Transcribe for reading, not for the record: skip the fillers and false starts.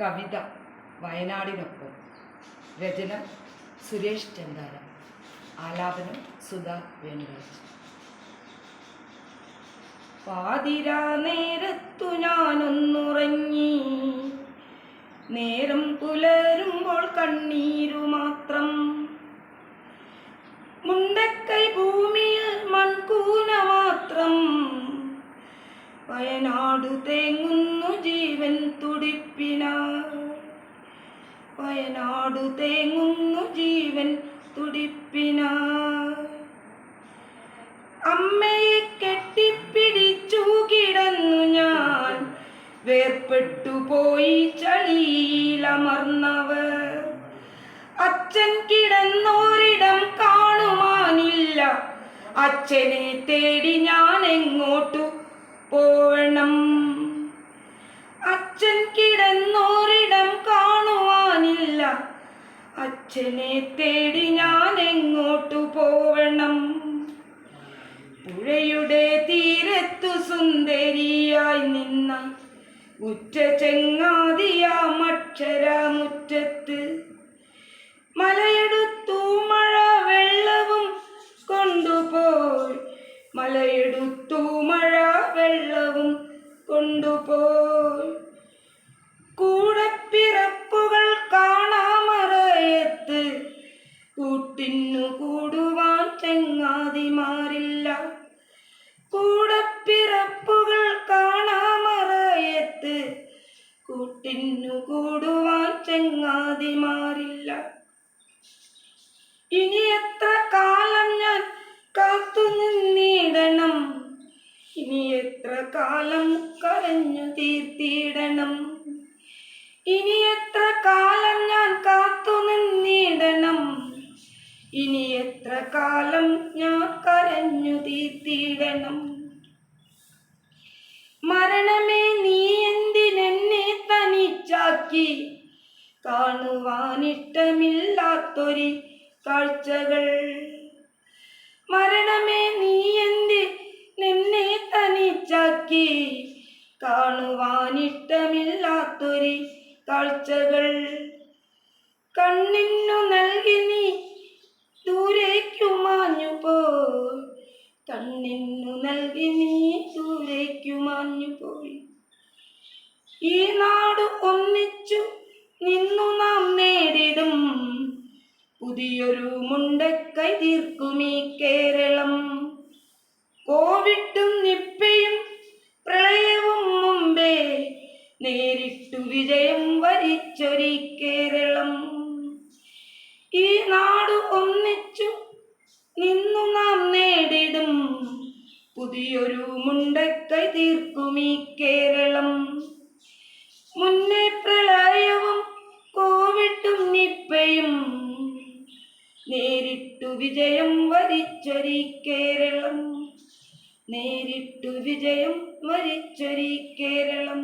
കവിത വയനാടിനൊപ്പം. രചന സുരേഷ് ചന്ദാല. ആലാപനം സുധാ വേണുരാജ്. പാതിരാ നേരത്തു ഞാനൊന്നുറങ്ങി, നേരം പുലരുമ്പോൾ കണ്ണീരു മാത്രം. മുണ്ടക്കൈ ഭൂമിയിൽ മൺകൂന മാത്രം. വയനാടു തേങ്ങുന്നു ജീവൻ തുടിപ്പിനായി, വയനാടു തേങ്ങുന്നു ജീവൻ തുടിപ്പിനായി. അമ്മയെ കെട്ടിപ്പിടിച്ചു കിടന്നു ഞാൻ, വേർപ്പെട്ടു പോയി ചളിയിലമർന്നവർ. അച്ഛൻ കിടന്നോരിടം കാണുവാനില്ല, അച്ഛനെ തേടി ഞാൻ എങ്ങോട്ടു പോവണം? അച്ഛൻ കിടന്നോരിടം കാണുവാനില്ല, അച്ഛനെ തേടി ഞാൻ എങ്ങോട്ടു പോവണം? പുഴയുടെ തീരത്തു സുന്ദരിയായി നിന്ന ഉറ്റ ചെങ്ങാതിയാമക്ഷരമുറ്റത്ത്, മലയെടുത്തു മഴ വെള്ളവും കൊണ്ടുപോയി, മലയെടുത്തു മഴ വെള്ളവും കൊണ്ടുപോയി. കൂടപ്പിറപ്പുകൾ കാണാമറയത്ത്, കൂട്ടിന്നു കൂടുവാൻ ചങ്ങാതിമാരില്ല. കൂടപ്പിറപ്പുകൾ കാണാമറയത്ത്, കൂട്ടിന്നു കൂടുവാൻ ചങ്ങാതിമാരില്ല. ഇനി എത്ര കാലം ഞാൻ കാത്തു നിന്നിടണം, ഇനി എത്ര കാലം കരഞ്ഞു തീർത്തിടണം? ഇനി എത്ര കാലം ഞാൻ കാത്തു നിന്നിടണം, ഇനി എത്ര കാലം ഞാൻ കരഞ്ഞു തീർത്തിടണം? മരണമേ നീ എന്തിനെന്നെ തനിച്ചാക്കി, കാണുവാനിഷ്ടമില്ലാത്തൊരു കാഴ്ചകൾ. മരണമേ നീ എന്തിനെന്നെ തനിച്ചാക്കി, കാണുവാനിഷ്ടമില്ലാത്തൊരു കാഴ്ചകൾ. കണ്ണിന്നു നൽകി നീ ദൂരേക്കു മാഞ്ഞു പോയി, കണ്ണിന്നു നൽകി നീ ദൂരേക്കു മാഞ്ഞു പോയി. ഈ നാട് ഒന്നിച്ചു നിന്നു നാം നേടിടും, പുതിയൊരു മുണ്ടക്കൈ തീർക്കുമീ കേരളം. കോവിഡും നിപ്പയും പ്രളയവും മുമ്പേ നേരിട്ടു വിജയം വരിച്ചൊരു കേരളം. ഈ നാട് ഒന്നിച്ചു നിന്നു നാം നേടിടും, പുതിയൊരു മുണ്ടക്കൈ തീർക്കുമീ കേരളം. മുന്നേ പ്രളയവും കോവിഡും നിപ്പയും നേരിട്ടു വിജയം വരിച്ചൊരു കേരളം, നേരിട്ടു വിജയം വരിച്ചൊരു കേരളം.